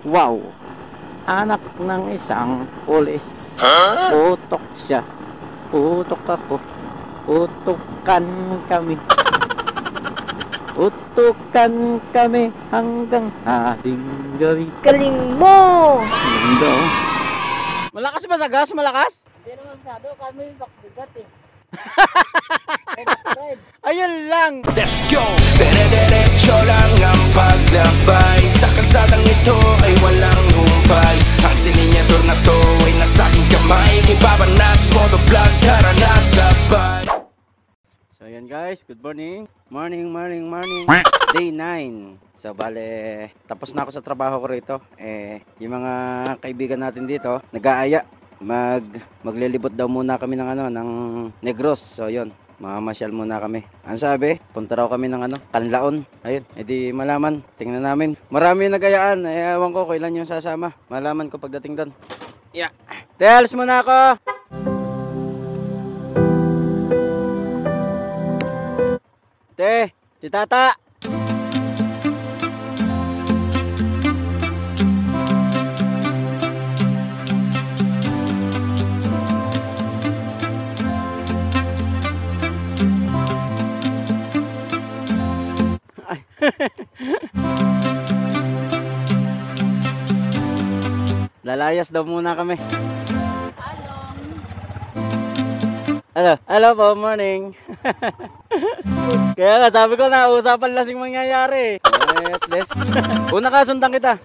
Wow! Anak ng isang pulis. Putok siya. Putok ako. Putukan kami. Putukan kami hanggang hating gabi. Galing mo! Ganda oh. Malakas ba sa gas? Malakas? Hindi naman masyado, kami bakbigat eh. Ayun lang. Let's go! Dire-diretso lang ang paglakbay. Sa kalsadang ito ay walang humpay. Ang silinyador na to ay nasa aking kamay. Ibabanats mo to vlog, tara na sabay. So ayan guys, good morning. Morning. Day 9. So bale, tapos na ako sa trabaho ko rito. Yung mga kaibigan natin dito, nag-aaya. Maglilibot daw muna kami ng ng Negros. So yun, mamamasyal muna kami. Ang sabi, punta raw kami ng Canlaon. Ayun, edi malaman, tingnan namin. Marami nagayaan, ewan ko kailan yung sasama. Malaman ko pagdating doon. Yeah. Tells muna ako. Si Tata. Lalayas daw muna kami. Hello po, morning. Kaya nga sabi ko na usapan lasing mangyayari. At least. Una ka, sundan kita.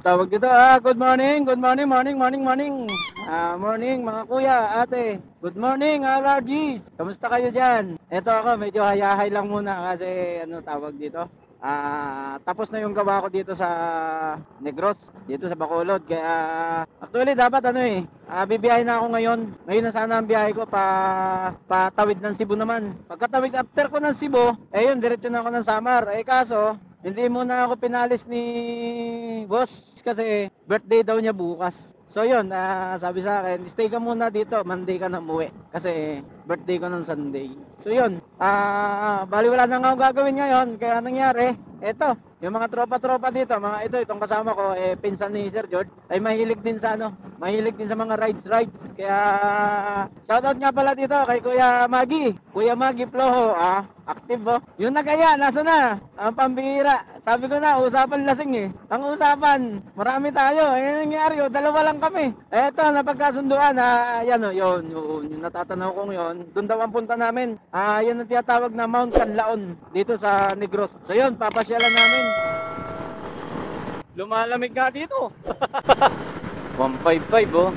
Tawag dito good morning, morning mga kuya, ate. Good morning RRGs. Kamusta kayo dyan? Eto ako, medyo hayahay lang muna kasi tawag dito. Tapos na yung gawa ko dito sa Negros, dito sa Bacolod. Kaya actually dapat bibiyahe na ako ngayon. Ngayon na sana ang biyahe ko patawid ng Cebu naman. Pagkatawid after ko ng Cebu, yun diretso na ako ng Samar. Kaso hindi muna ako pinalis ni boss kasi birthday daw niya bukas. So yun, sabi sa akin, stay ka muna dito, Monday ka na umuwi. Kasi birthday ko ng Sunday. So yun, bali wala na nga akong gagawin ngayon. Kaya nangyari, eto, yung mga tropa-tropa dito, itong kasama ko, pinsan ni Sir George, ay mahilig din sa mahilig din sa mga rides. Kaya shoutout nga pala dito kay Kuya Magi Ploho, active oh. Yung nagaya, nasa na? Ang pambihira. Sabi ko na, usapan lasing Ang usapan, marami tayo. Nangyari dalawa lang kami. Eto, napagkasunduan yun, yung natatanaw kong yun. Doon daw ang punta namin. Yan ang tinatawag na Mount Canlaon dito sa Negros. So yun, papasyalan namin. Lumalamig nga dito. 155 oh.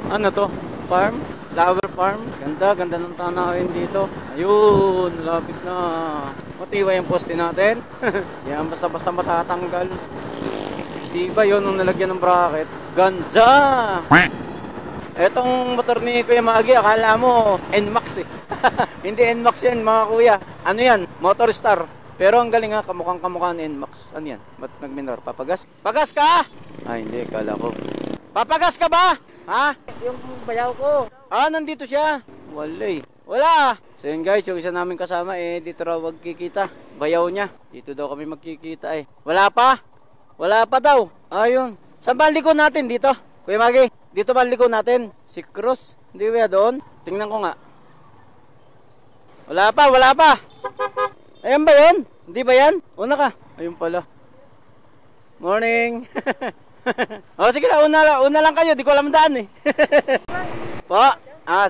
Ano to? Farm? Flower farm? Ganda ng tanawin dito. Ayun, lapit na. Matiway yung poste natin. Yan, basta matatanggal. Diba yun nung nalagyan ng bracket? Ganda! Etong motor ni Kuya Magi, akala mo NMAX Hindi NMAX yan mga kuya. Ano yan? Motor Star. Pero ang galing kamukha ni NMAX. Ano yan? Ba't nagminor? Papagas? Pagas ka? Hindi, kala ko. Papagas ka ba? Ha? Yung bayaw ko. Nandito siya. Wala. So yun guys, yung isa namin kasama dito raw magkikita. Bayaw niya. Dito daw kami magkikita Wala pa daw. Ayun. Saan ba ang liko natin dito? Kuya Magi, dito ba ang liko natin? Si Cruz. Hindi ba doon? Tingnan ko nga. Wala pa. Ayan ba yun? Hindi ba yan? Una ka. Ayun pala. Morning. Sige na, una lang kayo. Di ko alam daan Po.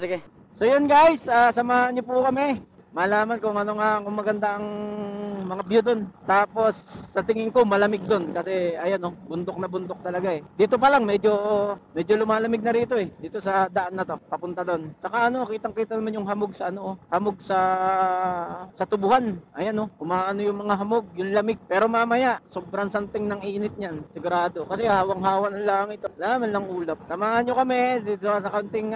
Sige. So yun guys, samahan niyo po kami. Malaman kung kung maganda ang mga view doon. Tapos sa tingin ko malamig doon kasi bundok na bundok talaga Dito pa lang medyo lumalamig na rito Dito sa daan na to, papunta doon. Saka kitang-kita naman yung hamog sa hamog sa tubuhan. Ayan umaano yung mga hamog, yung lamig. Pero mamaya, sobrang santing ng init niyan, sigurado. Kasi hawang-hawa ng langit. Laman lang ulap. Samahan niyo kami dito sa kaunting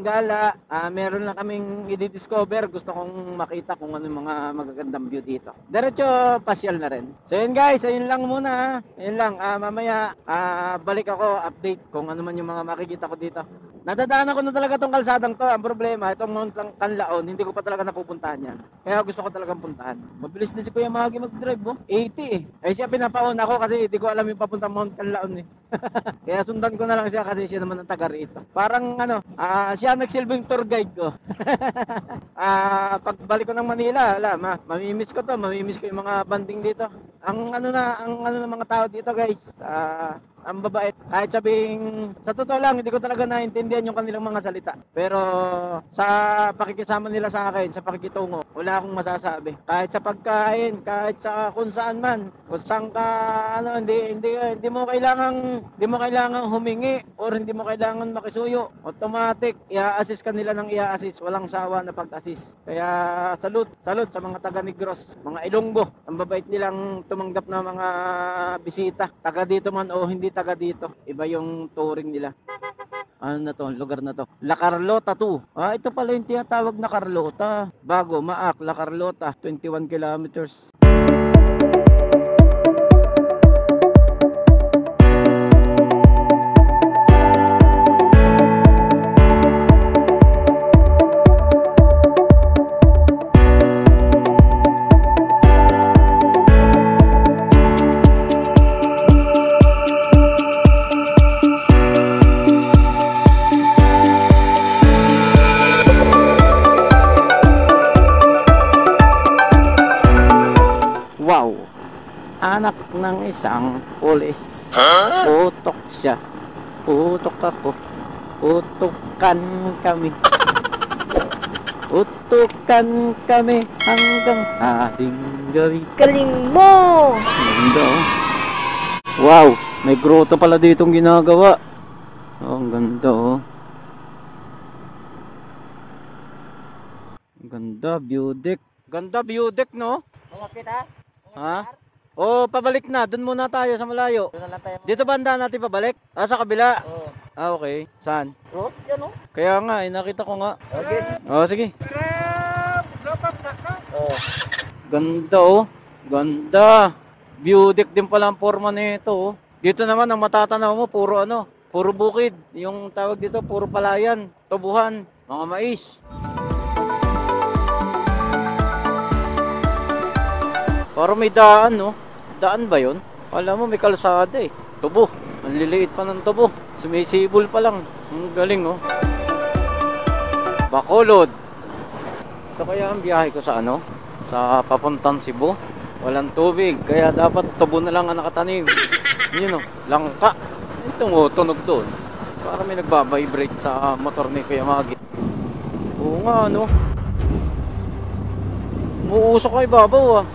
gala. Meron na kaming i-discover. Gusto kong makita kung ano yung mga magagandang view dito. dito. Diretso pasyal na rin. So yun guys, ayun lang muna ha. Ayun lang, mamaya balik ako update kung ano man yung mga makikita ko dito. Nadadaanan ko na talaga tong kalsadang to. Ang problema, itong Mount Canlaon, hindi ko pa talaga napupuntahan yan. Kaya gusto ko talagang puntahan. Mabilis na si Kuya Magi mag-drive, oh. 80 eh. Eh siya pinapauna ko kasi hindi ko alam yung papuntang Mount Canlaon eh. Kaya sundan ko na lang siya kasi siya naman ang taga rito. Parang ano, siya nagsilbing tour guide ko. Pagbalik ko ng Manila, mamimiss ko to, mamimiss ko yung mga banding dito. Ang ano ng mga tao dito guys, ang babait. Kahit sabing, sa totoo lang, hindi ko talaga naintindihan yung kanilang mga salita. Pero sa pakikisama nila sa akin, sa pakikitungo, wala akong masasabi. Kahit sa pagkain, kahit sa kung saan man, kung saan ka, hindi mo kailangang humingi or hindi mo kailangan makisuyo. Automatic, i-assist ka nila ng i-assist. Walang sawa na pag-assist. Kaya salute sa mga taga Negros, mga Ilonggo. Ang babait nilang tumanggap na mga bisita. Taga dito man o hindi taga dito. Iba yung touring nila. Ano na to? Lugar na to. La Carlota 2. Ito pala yung tinatawag na Carlota. Bago, Maak, La Carlota. 21 kilometers. Wow! Anak ng isang pulis. Putok siya. Putok ako. Putukan kami. Putukan kami hanggang ating gabi. Galing mo! Ganda oh. Wow! May grotto pala ditong ginagawa. Oh, ang ganda oh. Ang ganda, view deck. Ganda view deck no? Umakit ha? Ha? Oh, pabalik na. Doon muna tayo sa malayo. Doon na lang tayo. Dito ba ang daan natin pabalik? Sa kabila. Oo. Okay. Saan? Oh, yan oh. Kaya nga, nakita ko nga. Okay. Oh, sige. Oh. Ganda oh. Ganda. View deck din pala ang forma nito oh. Dito naman ang matatanaw mo, puro bukid. Yung tawag dito, puro palayan, tubuhan, mga mais. Parang may daan no. Daan ba yun? Alam mo may kalsada eh. Tubo. Ang liliit pa ng tubo. Sumisibol pa lang. Ang galing oh. Bacolod. Ito kaya ang biyahe ko sa ano? Sa papuntang Cebu. Walang tubig. Kaya dapat tubo na lang ang nakatanim. Yun oh. Langka. Ito mo tunog doon. Parang may nagbabibrate sa motor ni Kuya Magi. Oo nga no. Umuusok kay babaw ah.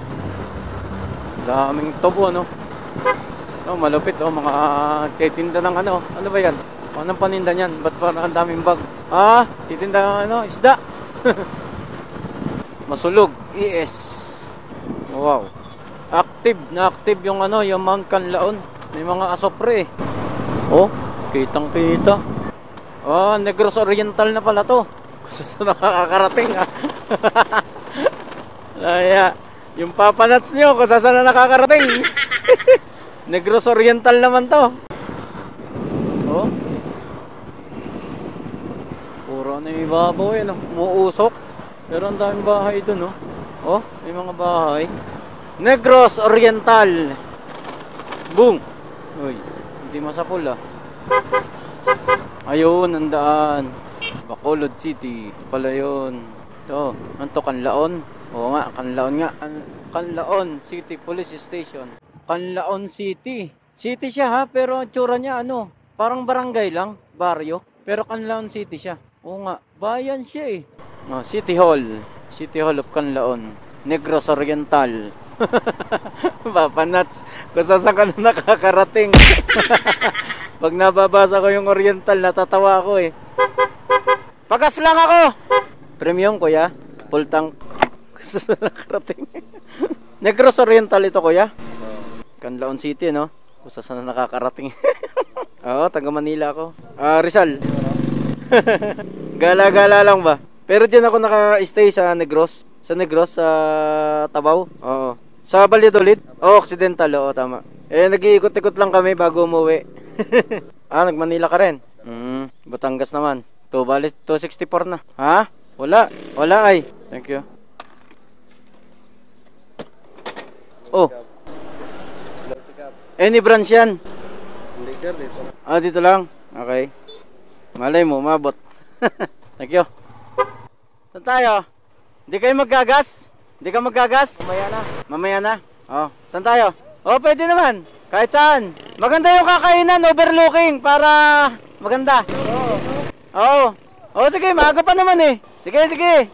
Daming tubo no. Oh, malupit oh, mga titinda ng ano. Ano ba yan? Anong paninda niyan? Ba't parang ang daming bag? Titinda ng ano, isda. Masulog, ES. Wow. Active yung ano, yung Mount Canlaon. May mga asopre. Oh, kitang-kita. Oh, Negros Oriental na pala to. Gusto sa nakakarating ah. Kaya yung papanats nyo, kung saan na nakakarating. Negros Oriental naman to. Oh. Puro na yung ibabaw yan. Umuusok. Pero ang daming bahay dun oh. Oh, may mga bahay. Negros Oriental. Boom. Uy, hindi masapul ah. Ayun, ang daan. Bacolod City. Pala yun. Ito, ano to, Canlaon? Oo nga, Canlaon nga. Canlaon City Police Station. Canlaon City. City siya ha, pero ang tsura niya ano, parang barangay lang, baryo. Pero Canlaon City siya. Oo nga, bayan siya eh. City Hall. City Hall of Canlaon. Negros Oriental. Papanats. Kung saan ka na nakakarating. Pag nababasa ko yung Oriental, natatawa ako eh. Pagas lang ako! Premium kuya. Full tank. Nakarating. Negros Oriental ito kuya. Canlaon City no. Kung saan na nakakarating. Oo, taga Manila ako. Rizal. Gala-gala lang ba? Pero diyan ako naka-stay sa Negros. Sa Negros, sa Tabaw? Oo. Sa Valladolid? Oo, Occidental. Oo, tama. Nag-iikot-ikot lang kami bago umuwi. Nag-Manila ka rin? Batangas naman. Bali, 264 na. Ha? Wala. Wala ay. Thank you. Oh. Any branch yan? Hindi sir, dito. Dito lang. Okay. Malay mo, umabot. Thank you. Saan tayo? Hindi kayo maggagas? Hindi ka maggagas? Mamaya na. Mamaya na. Saan tayo? Pwede naman. Kahit saan. Maganda yung kakainan, overlooking, para maganda. Oo. Sige, maaga pa naman eh. Sige.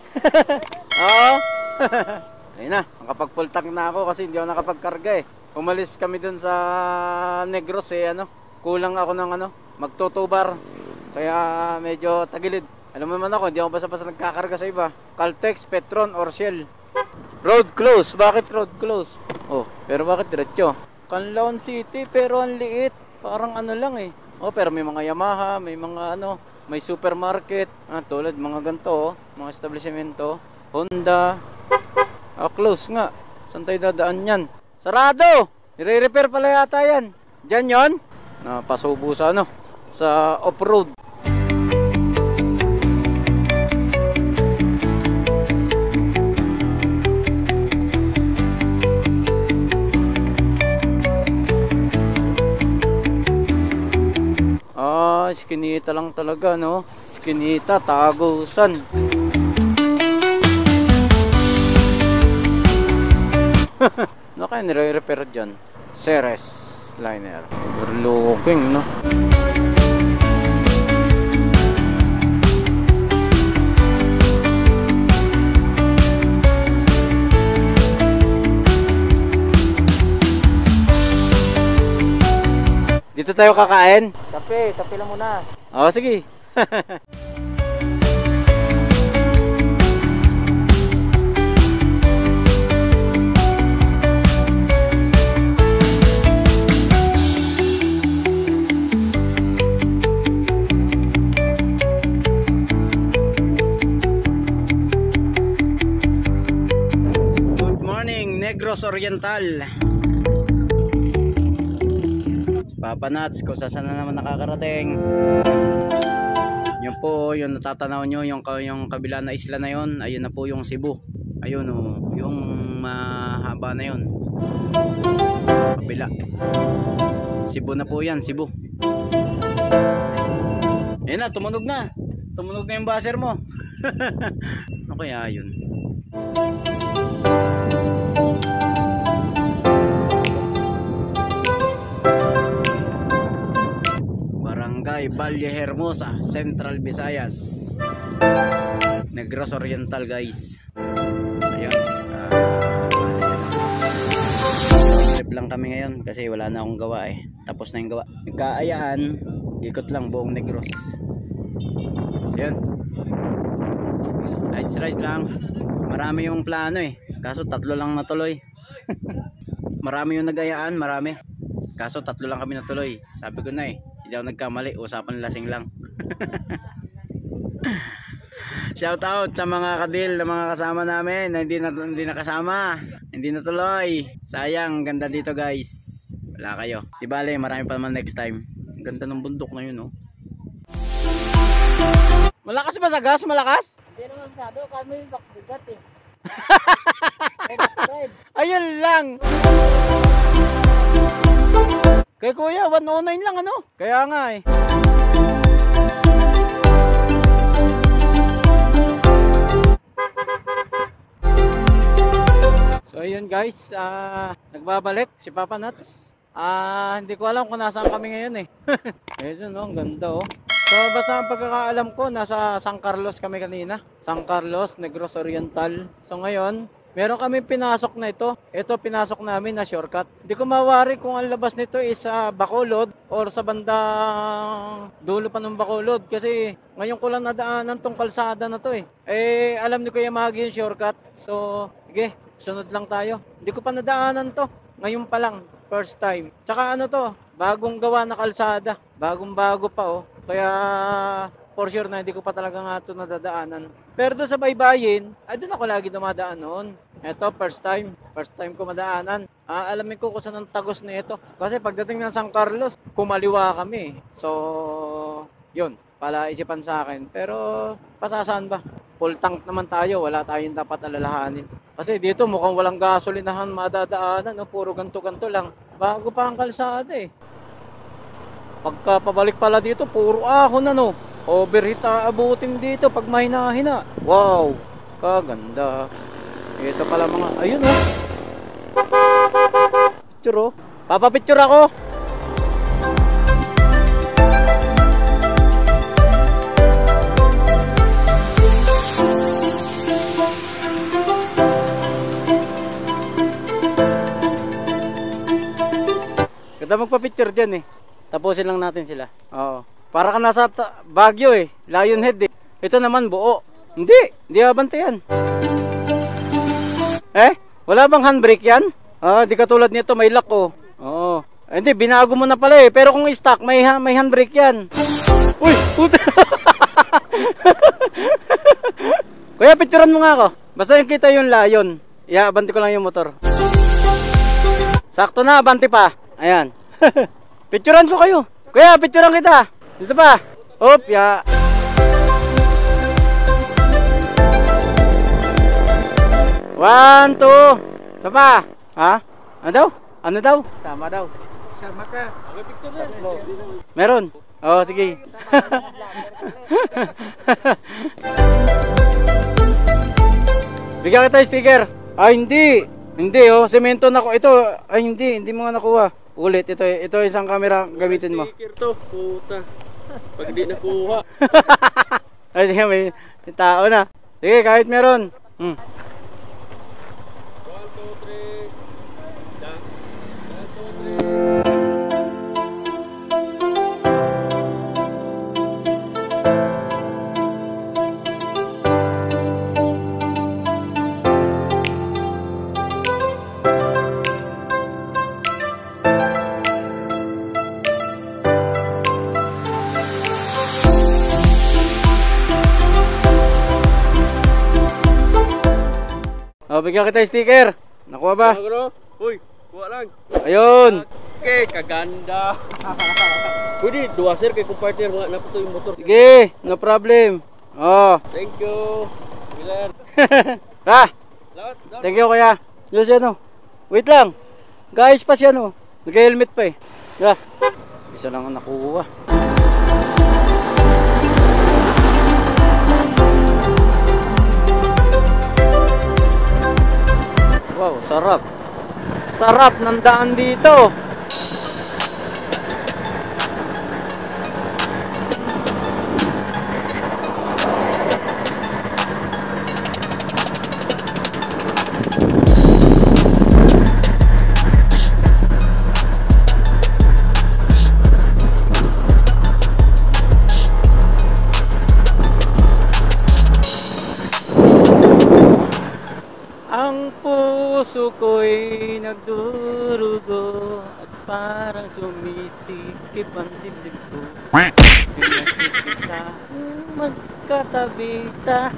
Oo. Ayun na, nakapag-full tank na ako kasi hindi ako nakapagkarga eh. Umalis kami dun sa Negros kulang ako ng magtutubar. Kaya medyo tagilid. Alam mo naman ako, hindi ako basta-basta nagkakarga sa iba. Caltex, Petron, or Shell. Road close. Bakit road close? Pero bakit diretso? Canlaon City, pero ang liit. Parang lang eh. Pero may mga Yamaha, may mga may supermarket. Tulad mga ganito, mga establishmento. Honda. Close nga. Saan tayo dadaan yan? Sarado! Nire-repair pala yata yan. Diyan yon? Pasubo sa sa off-road. Skinita lang talaga, no? Skinita, Tagusan. Kaya nire-repair dyan? Ceres liner. Overlooking, no? Dito tayo kakain? Kape lang muna. Sige. Good morning, Negros Oriental. Papa Nuts, kung saan na naman nakakarating. Yun po, yung natatanaw nyo, yung kabila na isla na yun, ayun na po yung Cebu. Ayun yung mahaba na yun. Kabila. Cebu na po yan, Cebu. Ayun na, tumunog na. Tumunog na yung buzzer mo. Ano kaya yun? Barangay Valle Hermosa, Central Visayas, Negros Oriental, guys. Ayun. Trip lang kami ngayon kasi wala na akong gawa eh. Tapos na yung gawa. Nagkaayaan, ikot lang buong Negros. So yun. Rides lang. Marami yung plano eh. Kaso 3 lang natuloy. Marami yung nagayaan, marami. Kaso 3 lang kami natuloy. Sabi ko na eh, hindi ako nagkamali, usapan lasing lang. Shout out sa mga kadil na mga kasama namin na hindi nakasama, hindi natuloy. Sayang, ganda dito guys. Wala kayo. Di bale, marami pa naman next time. Ang ganda ng bundok na yun, oh. Malakas ba sa gas? Malakas? Hindi naman masyado, kami bakbigat eh. Ayun lang. Kay kuya, 109 lang ano? Kaya nga eh. So ayun guys, nagbabalik si Papa Nuts. Hindi ko alam kung nasaan kami ngayon eh. Ayun, no, ang ganda oh. So basta ang pagkakaalam ko, nasa San Carlos kami kanina. San Carlos, Negros Oriental. So ngayon, meron kami pinasok na ito. Ito pinasok namin na shortcut. Hindi ko mawari kung ang labas nito is sa Bacolod or sa bandang dulo pa ng Bacolod. Kasi ngayon ko lang nadaanan tong kalsada na to eh. Alam ni Kuya Magi yung shortcut. So sige, sunod lang tayo. Hindi ko pa nadaanan to. Ngayon pa lang, first time. Tsaka ano to, bagong gawa na kalsada. Bagong bago pa oh. Kaya for sure na hindi ko pa talaga nga ito nadadaanan. Pero doon sa Baybayin, ay doon ako lagi dumadaan noon. Ito, first time ko madaanan. Alamin ko kung saan ang tagos na ito. Kasi pagdating ng San Carlos, kumaliwa kami. So, yun, pala isipan sa akin. Pero, pasasaan ba? Full tank naman tayo, wala tayong dapat alalahanin. Kasi dito mukhang walang gasolinahan madadaanan, no? Puro ganto-ganto lang. Bago pa ang kalsada eh. Pagka pabalik pala dito, puro ahon na no. Overheat aabutin dito pag mahina-hina. Wow, kaganda. Ito pala mga, ayun oh. Picture oh. Papapicture ako. Ganda magpa-picture dyan eh. Tapusin lang natin sila. Oo. Para ka nasa Baguio eh. Lion Head eh. Ito naman buo. Hindi abante yan. Wala bang handbrake yan? Di katulad nito may lock oh. Oo. Hindi, binago mo na pala eh. Pero kung stock, may handbrake yan. Uy! Puta! Kuya, picturean mo nga ako. Basta yung kita yung Lion. Abante ko lang yung motor. Sakto na, abante pa. Ayan. Picturean ko kayo. Kuya, picturean kita. Dito pa. Op, ya. One, two. Sama. Ha? Ano daw? Ano daw? Sama daw. Sama ka. Okay, picture na. Meron. Oh, sige. Bigyan kita yung sticker. Hindi. Hindi oh, semento na ko. Ito, hindi mo nga nakuha. Ulit, ito isang camera gamitin mo. Sticker to, puta. Pag di nakuha. Ay, may tao na. Sige, kahit meron. 1, 2, 3. Bigyan kita yung sticker. Nakuha ba? Uy, kuha lang. Ayun. Okay, kaganda. Pwede, duwa sir, kay kung partner nga na po yung motor. Sige, no problem. Oh. Thank you, Miller. Thank you kuya. Diyos yan oh. Wait lang. Guys pa siya no. Nag-helmet pa eh. Isa lang ang nakuha. Wow, sarap. Sarap ng daan dito. Ang puso ko'y nagdurugo at parang sumisikip ang dibdib ko. Pinakikita, magkatabita.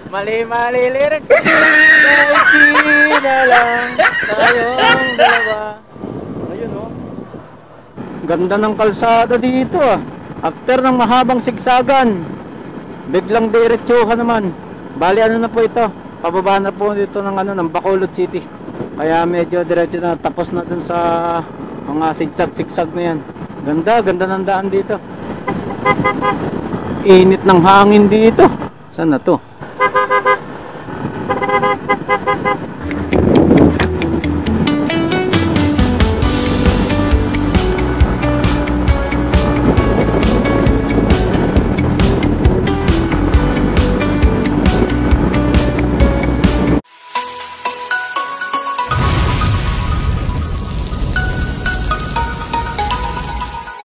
Mali lyrics. Kahit di na lang tayong dalawa. Ayun oh. Ganda ng kalsada dito ah. After ng mahabang sigsagan, biglang diretso ka naman. Bali ano na po ito? Pababa na po dito ng Bacolod City. Kaya medyo diretso na, tapos na dun sa mga sigsag-sigsag na yan. Ganda ng daan dito. Init ng hangin dito. Saan na to?